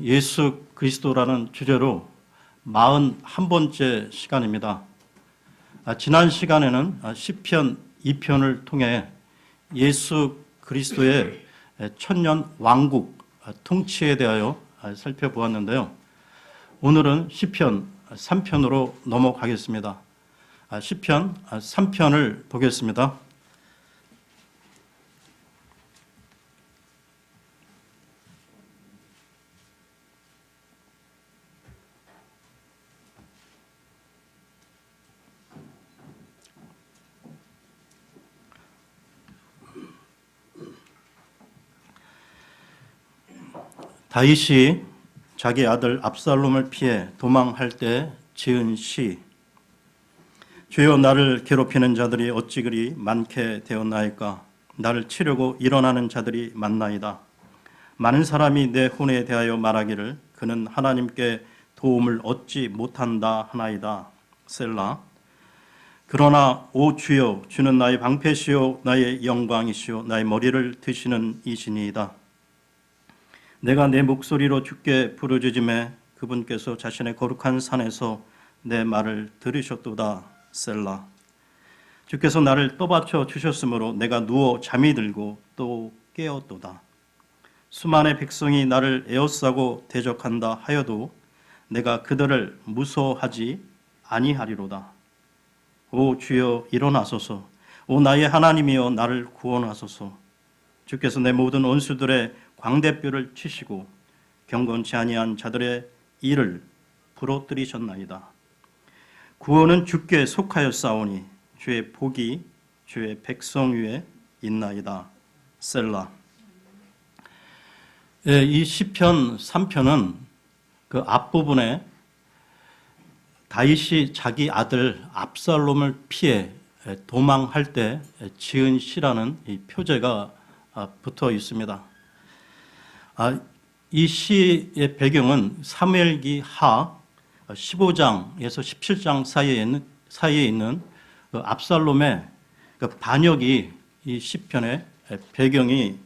예수 그리스도라는 주제로 41번째 시간입니다. 지난 시간에는 시편 2편을 통해 예수 그리스도의 천년 왕국 통치에 대하여 살펴보았는데요. 오늘은 시편 3편으로 넘어가겠습니다. 시편 3편을 보겠습니다. 다윗이 자기 아들 압살롬을 피해 도망할 때 지은 시. 주여, 나를 괴롭히는 자들이 어찌 그리 많게 되었나이까. 나를 치려고 일어나는 자들이 많나이다. 많은 사람이 내 혼에 대하여 말하기를 그는 하나님께 도움을 얻지 못한다 하나이다. 셀라. 그러나 오 주여, 주는 나의 방패시요 나의 영광이시요 나의 머리를 드시는 이신이이다. 내가 내 목소리로 주께 부르짖음에 그분께서 자신의 거룩한 산에서 내 말을 들으셨도다. 셀라. 주께서 나를 떠받쳐 주셨으므로 내가 누워 잠이 들고 또 깨었도다. 수많은 백성이 나를 에워싸고 대적한다 하여도 내가 그들을 무서워하지 아니하리로다. 오 주여, 일어나소서. 오 나의 하나님이여, 나를 구원하소서. 주께서 내 모든 원수들의 광대뼈를 치시고 경건치 아니한 자들의 일을 부러뜨리셨나이다. 구원은 주께 속하였사오니 주의 복이 주의 백성 위에 있나이다. 셀라. 이 시편 3편은 그 앞부분에 다윗이 자기 아들 압살롬을 피해 도망할 때 지은 시라는 이 표제가 붙어 있습니다. 이 시의 배경은 사무엘기 하 15장에서 17장 사이에 있는 그 압살롬의 그 반역이 이 시편의 배경이라는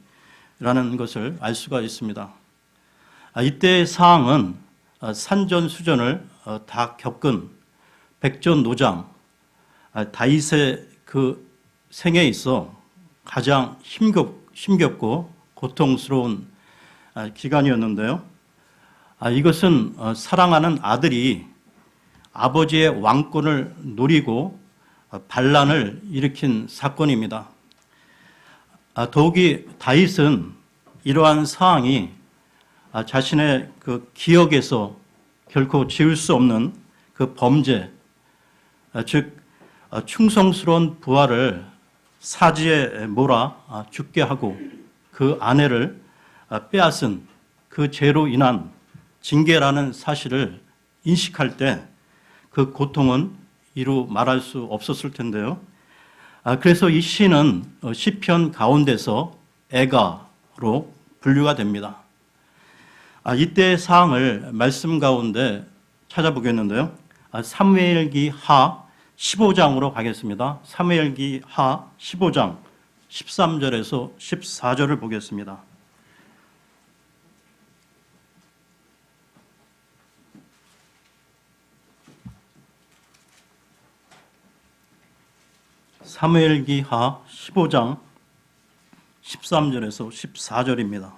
것을 알 수가 있습니다. 이때의 상황은 산전수전을 다 겪은 백전노장 다윗의 그 생에 있어 가장 힘겹고 고통스러운 기간이었는데요. 이것은 사랑하는 아들이 아버지의 왕권을 노리고 반란을 일으킨 사건입니다. 더욱이 다윗은 이러한 상황이 자신의 그 기억에서 결코 지울 수 없는 그 범죄, 즉 충성스러운 부하를 사지에 몰아 죽게 하고 그 아내를 빼앗은 그 죄로 인한 징계라는 사실을 인식할 때 그 고통은 이루 말할 수 없었을 텐데요. 그래서 이 시는 시편 가운데서 애가로 분류가 됩니다. 이때의 사항을 말씀 가운데 찾아보겠는데요. 사무엘기 하 15장으로 가겠습니다. 사무엘기 하 15장 13절에서 14절을 보겠습니다. 사무엘기 하 15장 13절에서 14절입니다.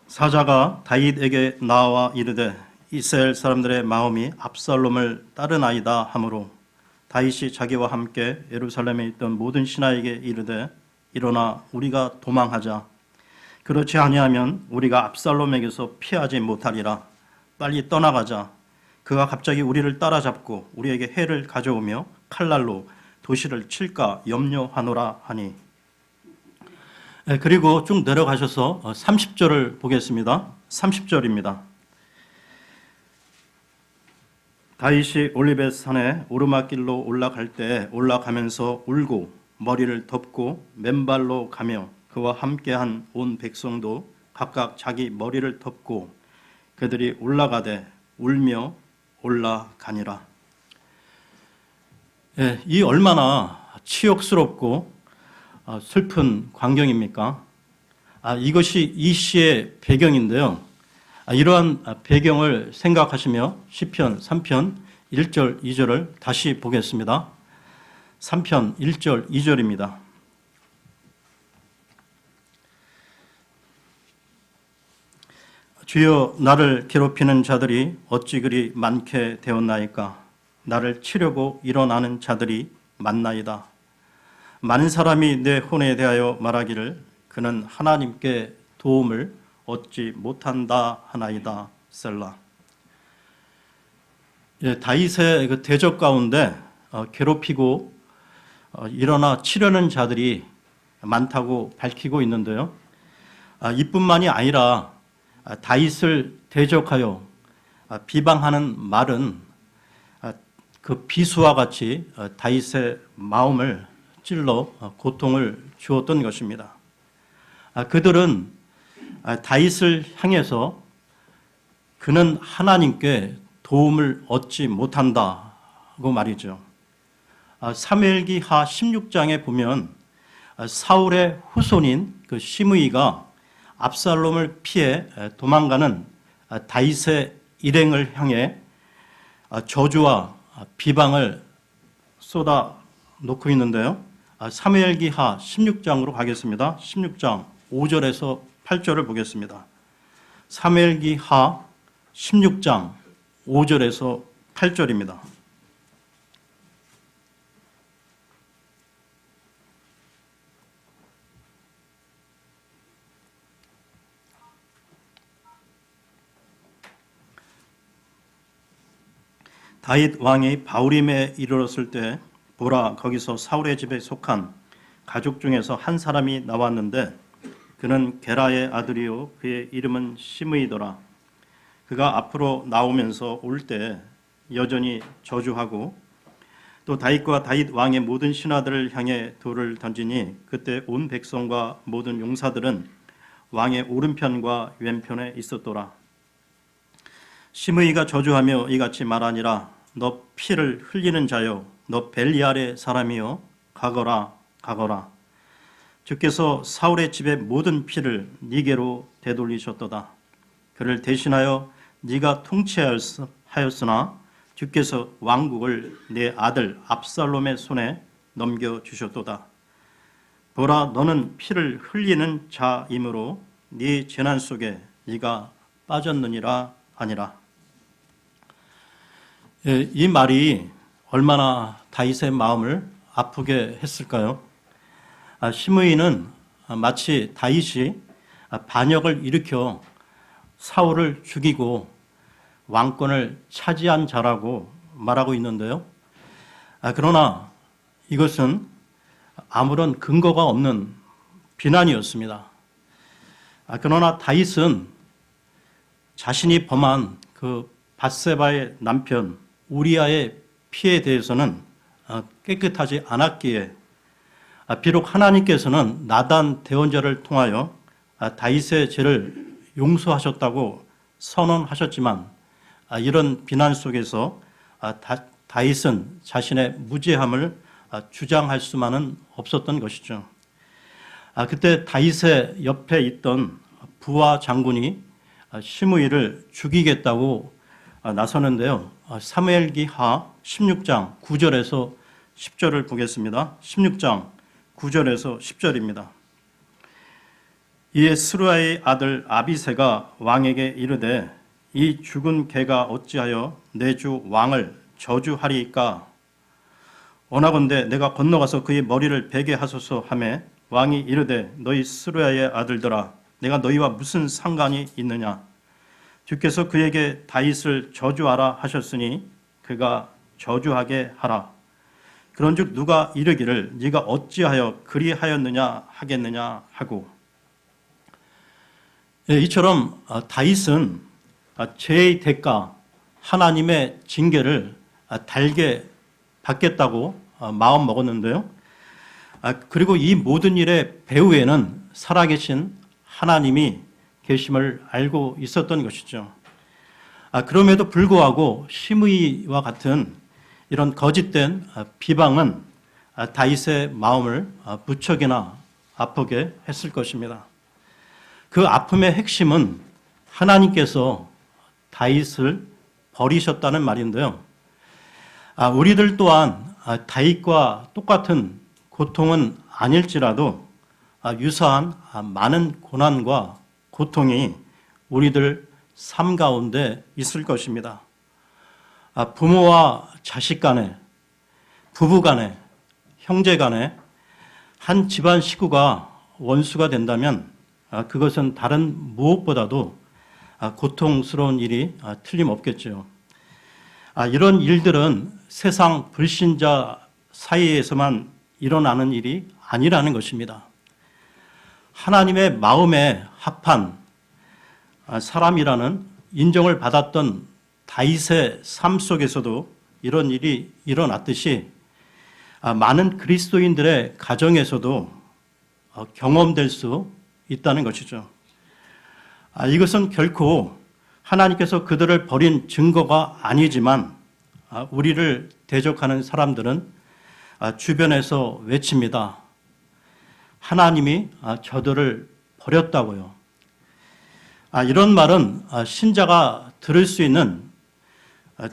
사자가 다윗에게 나와 이르되 이스라엘 사람들의 마음이 압살롬을 따르나이다 하므로 다윗이 자기와 함께 예루살렘에 있던 모든 신하에게 이르되 일어나 우리가 도망하자. 그렇지 아니하면 우리가 압살롬에게서 피하지 못하리라. 빨리 떠나가자. 그가 갑자기 우리를 따라잡고 우리에게 해를 가져오며 칼날로 도시를 칠까 염려하노라 하니. 그리고 쭉 내려가셔서 30절을 보겠습니다. 30절입니다. 다윗이 올리벳 산에 오르막길로 올라갈 때 올라가면서 울고 머리를 덮고 맨발로 가며 그와 함께한 온 백성도 각각 자기 머리를 덮고 그들이 올라가되 울며 올라가니라. 예, 이 얼마나 치욕스럽고 슬픈 광경입니까? 이것이 이 시의 배경인데요. 이러한 배경을 생각하시며 시편 3편 1절 2절을 다시 보겠습니다. 3편 1절 2절입니다. 주여, 나를 괴롭히는 자들이 어찌 그리 많게 되었나이까? 나를 치려고 일어나는 자들이 많나이다. 많은 사람이 내 혼에 대하여 말하기를 그는 하나님께 도움을 얻지 못한다 하나이다. 셀라. 예, 다윗의 그 대적 가운데 괴롭히고 일어나 치려는 자들이 많다고 밝히고 있는데요. 이뿐만이 아니라 다윗을 대적하여 비방하는 말은 그 비수와 같이 다윗의 마음을 찔러 고통을 주었던 것입니다. 그들은 다윗을 향해서 그는 하나님께 도움을 얻지 못한다고 말이죠. 사무엘기하 16장에 보면 사울의 후손인 그 시므이가 압살롬을 피해 도망가는 다윗의 일행을 향해 저주와 비방을 쏟아 놓고 있는데요. 사무엘기하 16장으로 가겠습니다. 16장 5절에서 8절을 보겠습니다. 사무엘기하 16장 5절에서 8절입니다. 다윗 왕이 바후림에 이르렀을 때 보라, 거기서 사울의 집에 속한 가족 중에서 한 사람이 나왔는데 그는 게라의 아들이요 그의 이름은 시므이더라. 그가 앞으로 나오면서 올 때 여전히 저주하고 또 다윗과 다윗 왕의 모든 신하들을 향해 돌을 던지니 그때 온 백성과 모든 용사들은 왕의 오른편과 왼편에 있었더라. 시므이가 저주하며 이같이 말하니라. 너 피를 흘리는 자여, 너 벨리알의 사람이여, 가거라 가거라. 주께서 사울의 집의 모든 피를 네게로 되돌리셨도다. 그를 대신하여 네가 통치하였으나 주께서 왕국을 내 아들 압살롬의 손에 넘겨주셨도다. 보라, 너는 피를 흘리는 자이므로 네 재난 속에 네가 빠졌느니라 하니라. 이 말이 얼마나 다윗의 마음을 아프게 했을까요? 시므이는 마치 다윗이 반역을 일으켜 사울을 죽이고 왕권을 차지한 자라고 말하고 있는데요. 그러나 이것은 아무런 근거가 없는 비난이었습니다. 그러나 다윗은 자신이 범한 그 밧세바의 남편 우리아의 피에 대해서는 깨끗하지 않았기에 비록 하나님께서는 나단 대언자를 통하여 다윗의 죄를 용서하셨다고 선언하셨지만 이런 비난 속에서 다윗은 자신의 무죄함을 주장할 수만은 없었던 것이죠. 그때 다윗의 옆에 있던 부하 장군이 시므이를 죽이겠다고 나서는데요. 사무엘기하 16장 9절에서 10절을 보겠습니다. 16장 9절에서 10절입니다. 이에 스루야의 아들 아비새가 왕에게 이르되 이 죽은 개가 어찌하여 내 주 왕을 저주하리이까? 원하건대 내가 건너가서 그의 머리를 베게 하소서 하매 왕이 이르되 너희 스루야의 아들들아 내가 너희와 무슨 상관이 있느냐? 주께서 그에게 다윗을 저주하라 하셨으니 그가 저주하게 하라. 그런즉 누가 이르기를 네가 어찌하여 그리하였느냐 하겠느냐 하고. 이처럼 다윗은 죄의 대가 하나님의 징계를 달게 받겠다고 마음 먹었는데요. 그리고 이 모든 일의 배후에는 살아계신 하나님이 계심을 알고 있었던 것이죠. 그럼에도 불구하고 시므이와 같은 이런 거짓된 비방은 다윗의 마음을 무척이나 아프게 했을 것입니다. 그 아픔의 핵심은 하나님께서 다윗을 버리셨다는 말인데요. 우리들 또한 다윗과 똑같은 고통은 아닐지라도 유사한 많은 고난과 고통이 우리들 삶 가운데 있을 것입니다. 부모와 자식 간에, 부부 간에, 형제 간에 한 집안 식구가 원수가 된다면 그것은 다른 무엇보다도 고통스러운 일이 틀림없겠죠. 이런 일들은 세상 불신자 사이에서만 일어나는 일이 아니라는 것입니다. 하나님의 마음에 합한 사람이라는 인정을 받았던 다윗의 삶 속에서도 이런 일이 일어났듯이 많은 그리스도인들의 가정에서도 경험될 수 있다는 것이죠. 이것은 결코 하나님께서 그들을 버린 증거가 아니지만 우리를 대적하는 사람들은 주변에서 외칩니다. 하나님이 저들을 버렸다고요. 이런 말은 신자가 들을 수 있는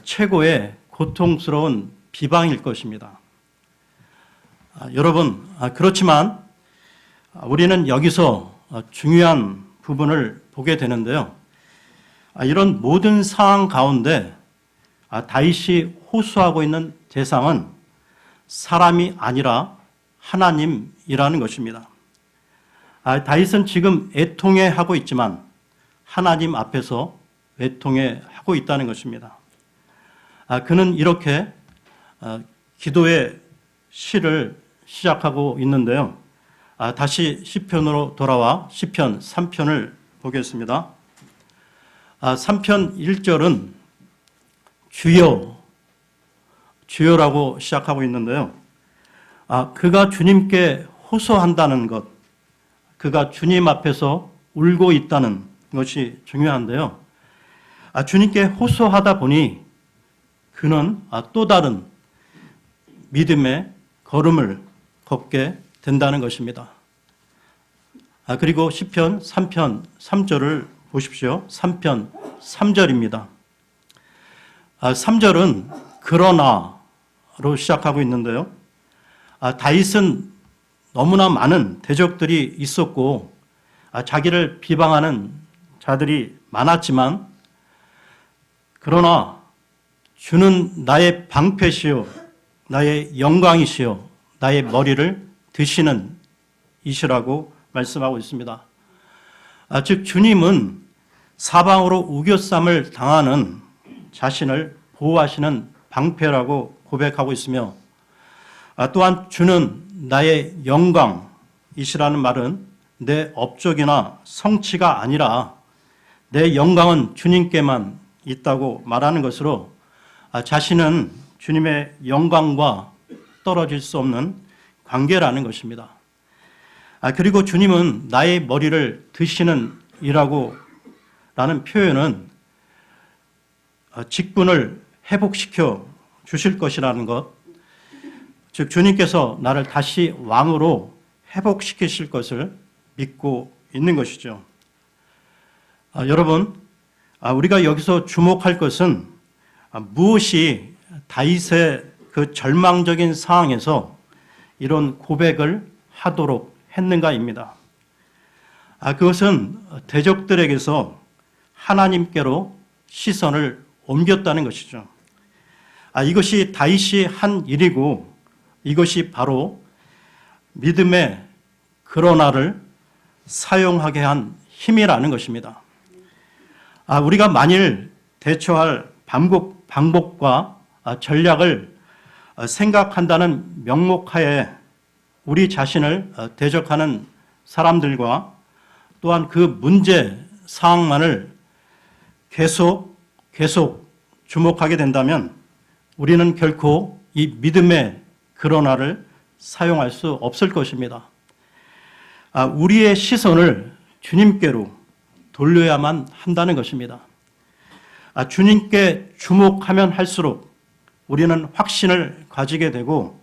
최고의 고통스러운 비방일 것입니다. 여러분, 그렇지만 우리는 여기서 중요한 부분을 보게 되는데요. 이런 모든 상황 가운데 다윗이 호소하고 있는 대상은 사람이 아니라 하나님이라는 것입니다. 다윗은 지금 애통해하고 있지만 하나님 앞에서 애통해하고 있다는 것입니다. 그는 이렇게 기도의 시를 시작하고 있는데요. 다시 시편으로 돌아와 시편 3편을 보겠습니다. 3편 1절은 주여, 주여라고 시작하고 있는데요. 그가 주님께 호소한다는 것, 그가 주님 앞에서 울고 있다는 것이 중요한데요. 주님께 호소하다 보니 그는 또 다른 믿음의 걸음을 걷게 된다는 것입니다. 그리고 시편 3편 3절을 보십시오. 3편 3절입니다. 3절은 그러나로 시작하고 있는데요. 다윗은 너무나 많은 대적들이 있었고 자기를 비방하는 자들이 많았지만 그러나 주는 나의 방패시요 나의 영광이시요 나의 머리를 드시는 이시라고 말씀하고 있습니다. 즉 주님은 사방으로 우겨쌈을 당하는 자신을 보호하시는 방패라고 고백하고 있으며 또한 주는 나의 영광이시라는 말은 내 업적이나 성취가 아니라 내 영광은 주님께만 있다고 말하는 것으로 자신은 주님의 영광과 떨어질 수 없는 관계라는 것입니다. 그리고 주님은 나의 머리를 드시는 이라고 라는 표현은 직분을 회복시켜 주실 것이라는 것, 즉 주님께서 나를 다시 왕으로 회복시키실 것을 믿고 있는 것이죠. 여러분, 우리가 여기서 주목할 것은 무엇이 다윗의 그 절망적인 상황에서 이런 고백을 하도록 했는가입니다. 그것은 대적들에게서 하나님께로 시선을 옮겼다는 것이죠. 이것이 다윗이 한 일이고 이것이 바로 믿음의 그러나를 사용하게 한 힘이라는 것입니다. 우리가 만일 대처할 방법과 전략을 생각한다는 명목하에 우리 자신을 대적하는 사람들과 또한 그 문제 사항만을 계속 주목하게 된다면 우리는 결코 이 믿음의 그러나를 사용할 수 없을 것입니다. 우리의 시선을 주님께로 돌려야만 한다는 것입니다. 주님께 주목하면 할수록 우리는 확신을 가지게 되고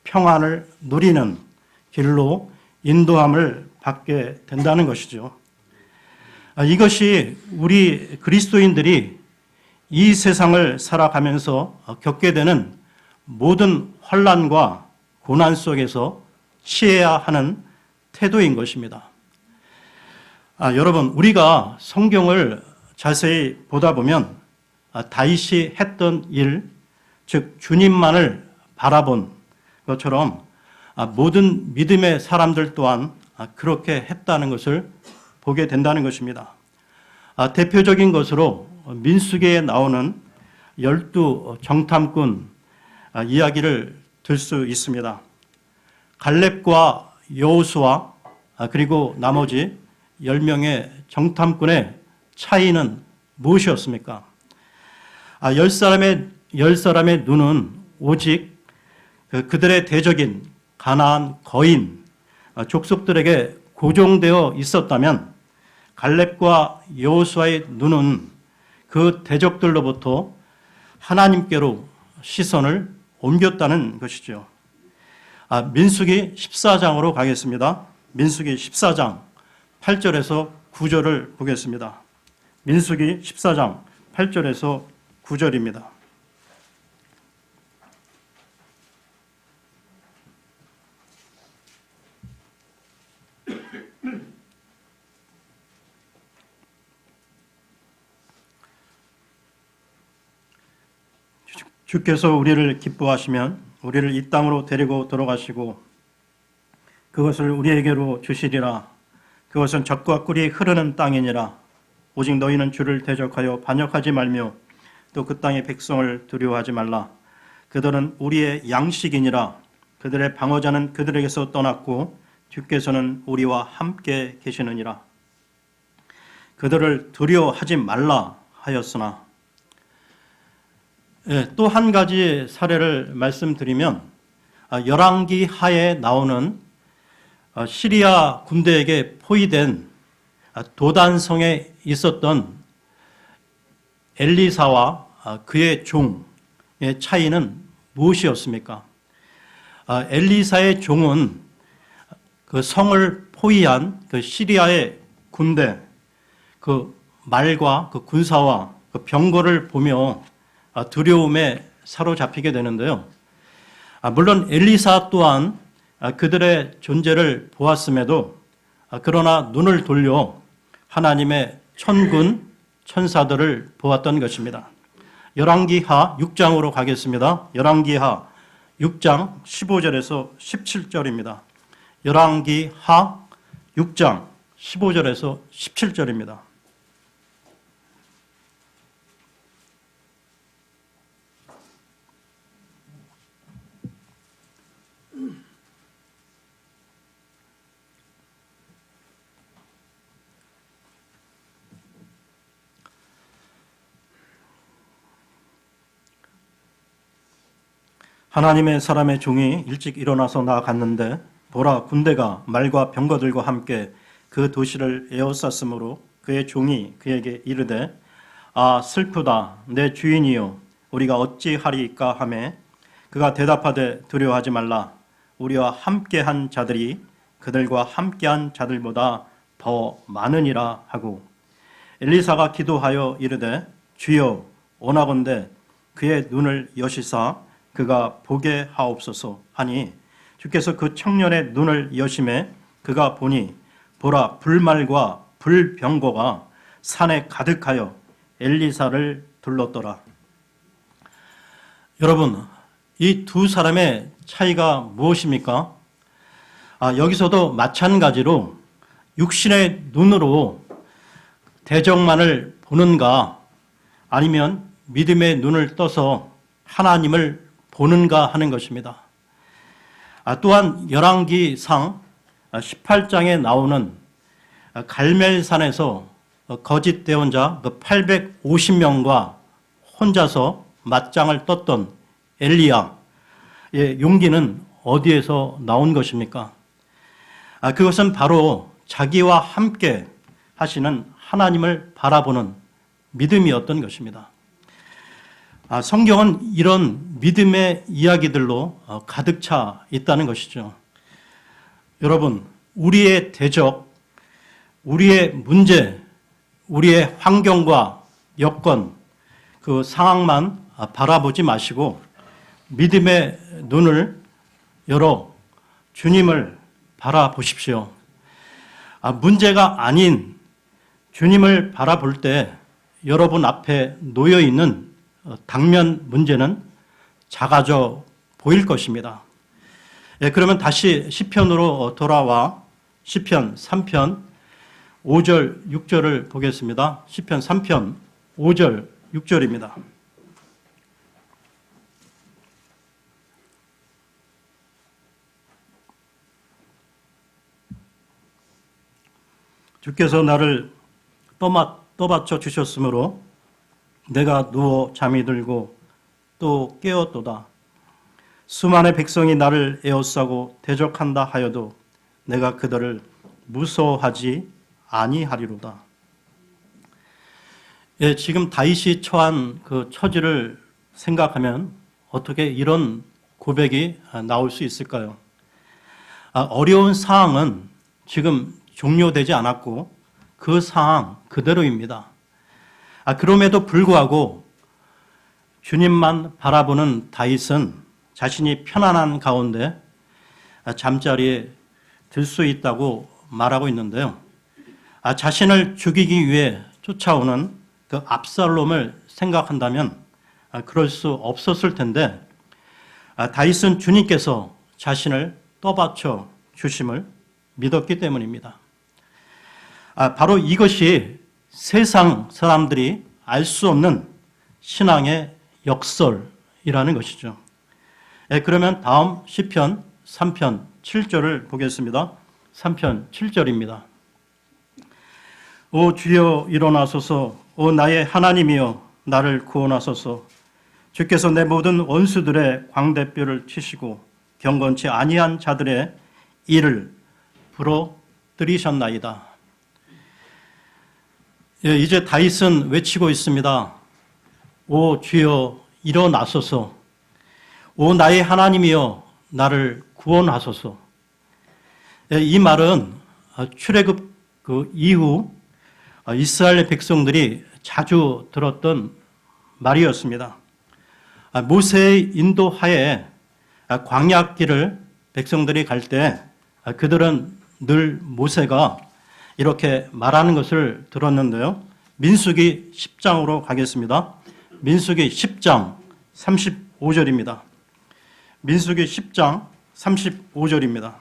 평안을 누리는 길로 인도함을 받게 된다는 것이죠. 이것이 우리 그리스도인들이 이 세상을 살아가면서 겪게 되는 모든 환난과 고난 속에서 취해야 하는 태도인 것입니다. 여러분, 우리가 성경을 자세히 보다 보면 다윗이 했던 일, 즉 주님만을 바라본 것처럼 모든 믿음의 사람들 또한 그렇게 했다는 것을 보게 된다는 것입니다. 대표적인 것으로 민수기에 나오는 12 정탐꾼 이야기를 들 수 있습니다. 갈렙과 여호수아 그리고 나머지 10명의 정탐꾼의 차이는 무엇이었습니까? 10사람의 눈은 오직 그들의 대적인 가나안 거인 족속들에게 고정되어 있었다면 갈렙과 여호수아의 눈은 그 대적들로부터 하나님께로 시선을 옮겼다는 것이죠. 민수기 14장으로 가겠습니다. 민수기 14장 8절에서 9절을 보겠습니다. 민수기 14장 8절에서 9절입니다. 주께서 우리를 기뻐하시면 우리를 이 땅으로 데리고 들어가시고 그것을 우리에게로 주시리라. 그것은 젖과 꿀이 흐르는 땅이니라. 오직 너희는 주를 대적하여 반역하지 말며 또 그 땅의 백성을 두려워하지 말라. 그들은 우리의 양식이니라. 그들의 방어자는 그들에게서 떠났고 주께서는 우리와 함께 계시느니라. 그들을 두려워하지 말라 하였으나 또 한 가지 사례를 말씀드리면 열왕기 하에 나오는 시리아 군대에게 포위된 도단성에 있었던 엘리사와 그의 종의 차이는 무엇이었습니까? 엘리사의 종은 그 성을 포위한 그 시리아의 군대, 그 말과 그 군사와 그 병거를 보며 두려움에 사로잡히게 되는데요. 물론 엘리사 또한 그들의 존재를 보았음에도 그러나 눈을 돌려 하나님의 천군 천사들을 보았던 것입니다. 열왕기하 6장으로 가겠습니다. 열왕기하 6장 15절에서 17절입니다. 열왕기하 6장 15절에서 17절입니다. 하나님의 사람의 종이 일찍 일어나서 나아갔는데 보라 군대가 말과 병거들과 함께 그 도시를 에워쌌으므로 그의 종이 그에게 이르되 아 슬프다 내 주인이여 우리가 어찌하리이까 하매 그가 대답하되 두려워하지 말라 우리와 함께한 자들이 그들과 함께한 자들보다 더 많으니라 하고 엘리사가 기도하여 이르되 주여 원하건대 그의 눈을 여시사 그가 보게 하옵소서 하니 주께서 그 청년의 눈을 여심해 그가 보니 보라 불말과 불병거가 산에 가득하여 엘리사를 둘렀더라. 여러분, 이 두 사람의 차이가 무엇입니까? 여기서도 마찬가지로 육신의 눈으로 대적만을 보는가 아니면 믿음의 눈을 떠서 하나님을 보는가 하는 것입니다. 또한 열왕기상 18장에 나오는 갈멜산에서 거짓 대언자 850명과 혼자서 맞짱을 떴던 엘리야의 용기는 어디에서 나온 것입니까? 그것은 바로 자기와 함께 하시는 하나님을 바라보는 믿음이었던 것입니다. 성경은 이런 믿음의 이야기들로 가득 차 있다는 것이죠. 여러분, 우리의 대적, 우리의 문제, 우리의 환경과 여건, 그 상황만 바라보지 마시고 믿음의 눈을 열어 주님을 바라보십시오. 문제가 아닌 주님을 바라볼 때 여러분 앞에 놓여 있는 당면 문제는 작아져 보일 것입니다. 그러면 다시 시편으로 돌아와 시편 3편 5절 6절을 보겠습니다. 시편 3편 5절 6절입니다. 주께서 나를 떠받쳐 주셨으므로 내가 누워 잠이 들고 또 깨었도다. 수많은 백성이 나를 에워싸고 대적한다 하여도 내가 그들을 무서워하지 아니하리로다. 지금 다윗이 처한 그 처지를 생각하면 어떻게 이런 고백이 나올 수 있을까요? 어려운 상황은 지금 종료되지 않았고 그 상황 그대로입니다. 그럼에도 불구하고 주님만 바라보는 다윗은 자신이 편안한 가운데 잠자리에 들 수 있다고 말하고 있는데요. 자신을 죽이기 위해 쫓아오는 그 압살롬을 생각한다면 그럴 수 없었을 텐데 다윗은 주님께서 자신을 떠받쳐 주심을 믿었기 때문입니다. 바로 이것이 세상 사람들이 알 수 없는 신앙의 역설이라는 것이죠. 그러면 다음 시편 3편 7절을 보겠습니다. 3편 7절입니다. 오 주여 일어나소서, 오 나의 하나님이여 나를 구원하소서. 주께서 내 모든 원수들의 광대뼈를 치시고 경건치 아니한 자들의 이를 부러뜨리셨나이다. 이제 다윗은 외치고 있습니다. 오 주여 일어나소서, 오 나의 하나님이여 나를 구원하소서. 이 말은 출애굽 그 이후 이스라엘 백성들이 자주 들었던 말이었습니다. 모세의 인도하에 광야길을 백성들이 갈 때 그들은 늘 모세가 이렇게 말하는 것을 들었는데요. 민수기 10장으로 가겠습니다. 민수기 10장 35절입니다. 민수기 10장 35절입니다.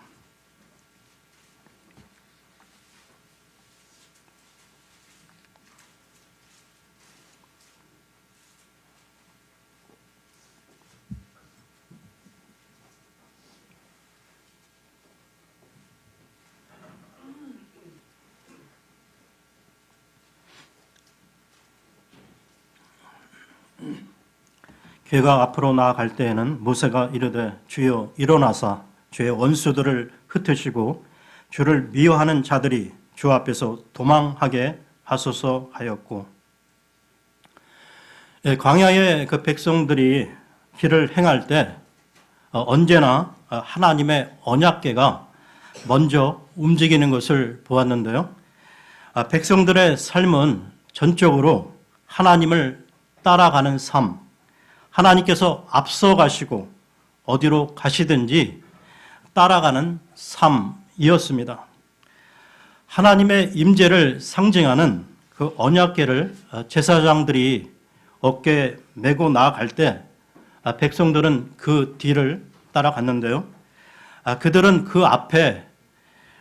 괴가 앞으로 나아갈 때에는 모세가 이르되 주여 일어나사 주의 원수들을 흩으시고 주를 미워하는 자들이 주 앞에서 도망하게 하소서 하였고, 광야의 그 백성들이 길을 행할 때 언제나 하나님의 언약궤가 먼저 움직이는 것을 보았는데요. 백성들의 삶은 전적으로 하나님을 따라가는 삶, 하나님께서 앞서가시고 어디로 가시든지 따라가는 삶이었습니다. 하나님의 임재를 상징하는 그 언약궤를 제사장들이 어깨에 메고 나아갈 때 백성들은 그 뒤를 따라갔는데요. 그들은 그 앞에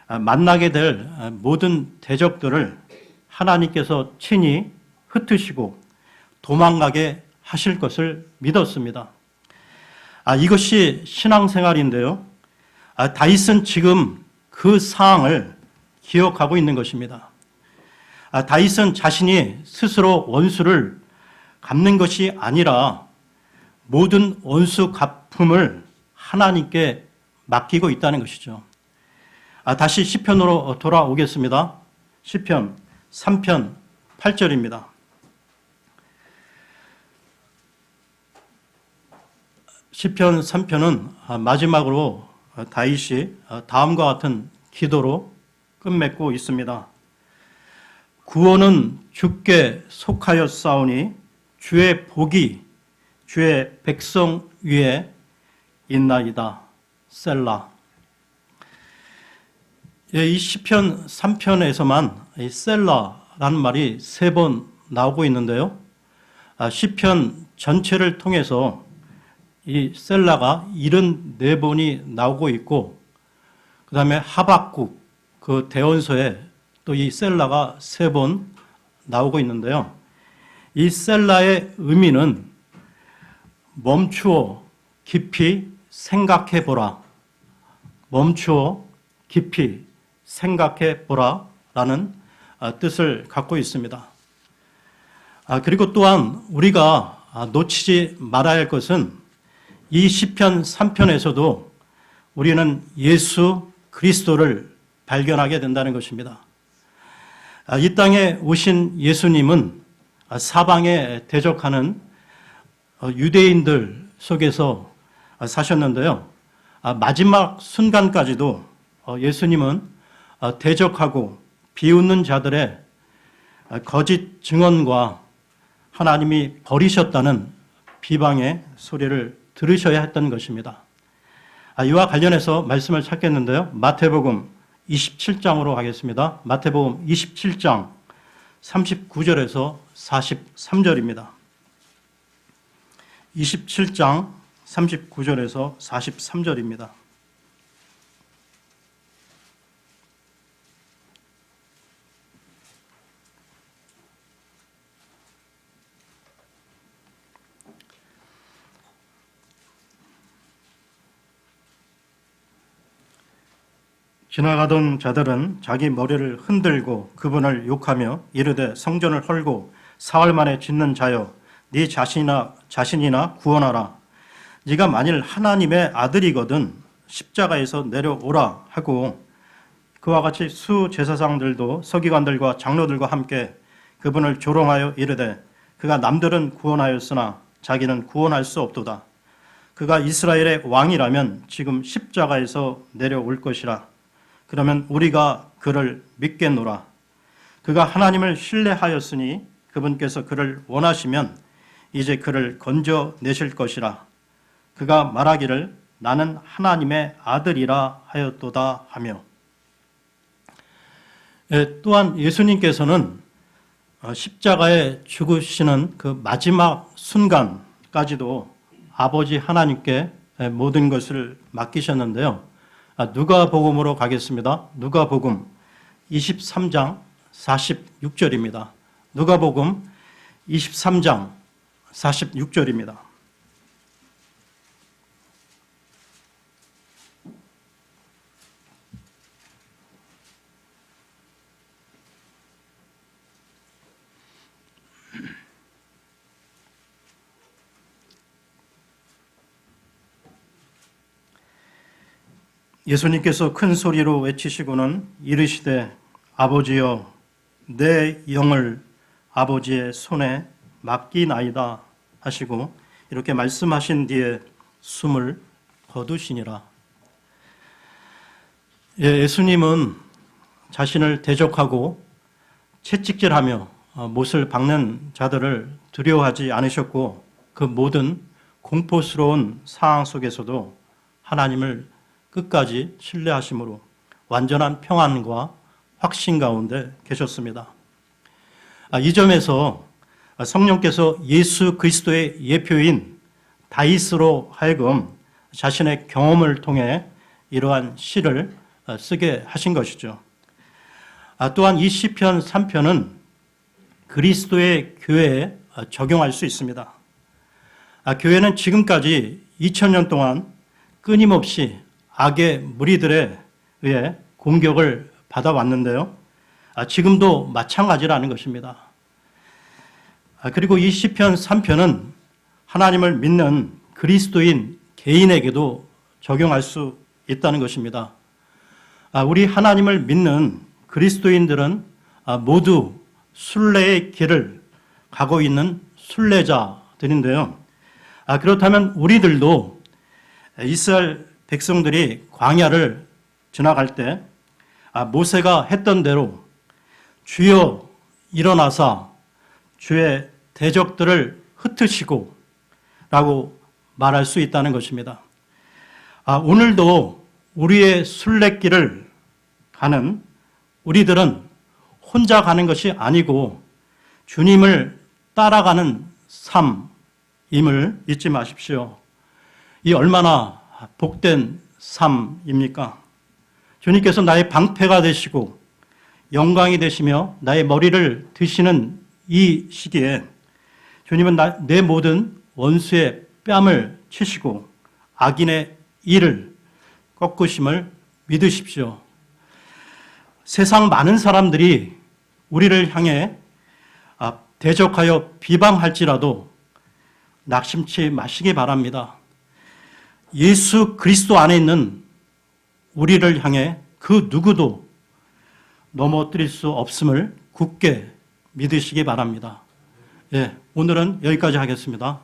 만나게 될 모든 대적들을 하나님께서 친히 흩으시고 도망가게 하실 것을 믿었습니다. 이것이 신앙생활인데요. 다윗은 지금 그 상황을 기억하고 있는 것입니다. 다윗은 자신이 스스로 원수를 갚는 것이 아니라 모든 원수 갚음을 하나님께 맡기고 있다는 것이죠. 다시 시편으로 돌아오겠습니다. 시편 3편 8절입니다. 시편 3편은 마지막으로 다윗이 다음과 같은 기도로 끝맺고 있습니다. 구원은 주께 속하였사오니 주의 복이 주의 백성 위에 있나이다. 셀라. 이 시편 3편에서만 이 셀라라는 말이 3번 나오고 있는데요. 시편 전체를 통해서 이 셀라가 74번이 나오고 있고, 그 다음에 하박국 그 대원서에 또 이 셀라가 3번 나오고 있는데요. 이 셀라의 의미는 멈추어 깊이 생각해 보라. 멈추어 깊이 생각해 보라 라는 뜻을 갖고 있습니다. 그리고 또한 우리가 놓치지 말아야 할 것은 이 시편 3편에서도 우리는 예수 그리스도를 발견하게 된다는 것입니다. 이 땅에 오신 예수님은 사방에 대적하는 유대인들 속에서 사셨는데요. 마지막 순간까지도 예수님은 대적하고 비웃는 자들의 거짓 증언과 하나님이 버리셨다는 비방의 소리를 들으셔야 했던 것입니다. 이와 관련해서 말씀을 찾겠는데요. 마태복음 27장으로 가겠습니다. 마태복음 27장 39절에서 43절입니다. 27장 39절에서 43절입니다. 지나가던 자들은 자기 머리를 흔들고 그분을 욕하며 이르되 성전을 헐고 사흘 만에 짓는 자여 네 자신이나 구원하라. 네가 만일 하나님의 아들이거든 십자가에서 내려오라 하고, 그와 같이 수제사장들도 서기관들과 장로들과 함께 그분을 조롱하여 이르되 그가 남들은 구원하였으나 자기는 구원할 수 없도다. 그가 이스라엘의 왕이라면 지금 십자가에서 내려올 것이라. 그러면 우리가 그를 믿겠노라. 그가 하나님을 신뢰하였으니 그분께서 그를 원하시면 이제 그를 건져내실 것이라. 그가 말하기를 나는 하나님의 아들이라 하였도다 하며. 또한 예수님께서는 십자가에 죽으시는 그 마지막 순간까지도 아버지 하나님께 모든 것을 맡기셨는데요. 누가복음으로 가겠습니다. 누가복음 23장 46절입니다. 누가복음 23장 46절입니다. 예수님께서 큰 소리로 외치시고는 이르시되 아버지여 내 영을 아버지의 손에 맡기나이다 하시고 이렇게 말씀하신 뒤에 숨을 거두시니라. 예수님은 자신을 대적하고 채찍질하며 못을 박는 자들을 두려워하지 않으셨고, 그 모든 공포스러운 상황 속에서도 하나님을 끝까지 신뢰하심으로 완전한 평안과 확신 가운데 계셨습니다. 이 점에서 성령께서 예수 그리스도의 예표인 다윗으로 하여금 자신의 경험을 통해 이러한 시를 쓰게 하신 것이죠. 또한 이 시편 3편은 그리스도의 교회에 적용할 수 있습니다. 교회는 지금까지 2000년 동안 끊임없이 악의 무리들에 의해 공격을 받아왔는데요. 지금도 마찬가지라는 것입니다. 그리고 이 시편 3편은 하나님을 믿는 그리스도인 개인에게도 적용할 수 있다는 것입니다. 우리 하나님을 믿는 그리스도인들은 모두 순례의 길을 가고 있는 순례자들인데요. 그렇다면 우리들도 이스라엘 백성들이 광야를 지나갈 때 모세가 했던 대로 주여 일어나사 주의 대적들을 흩으시고 라고 말할 수 있다는 것입니다. 오늘도 우리의 순례길을 가는 우리들은 혼자 가는 것이 아니고 주님을 따라가는 삶임을 잊지 마십시오. 이 얼마나 복된 삶입니까? 주님께서 나의 방패가 되시고 영광이 되시며 나의 머리를 드시는 이 시기에 주님은 내 모든 원수의 뺨을 치시고 악인의 일을 꺾으심을 믿으십시오. 세상 많은 사람들이 우리를 향해 대적하여 비방할지라도 낙심치 마시기 바랍니다. 예수 그리스도 안에 있는 우리를 향해 그 누구도 넘어뜨릴 수 없음을 굳게 믿으시기 바랍니다. 오늘은 여기까지 하겠습니다.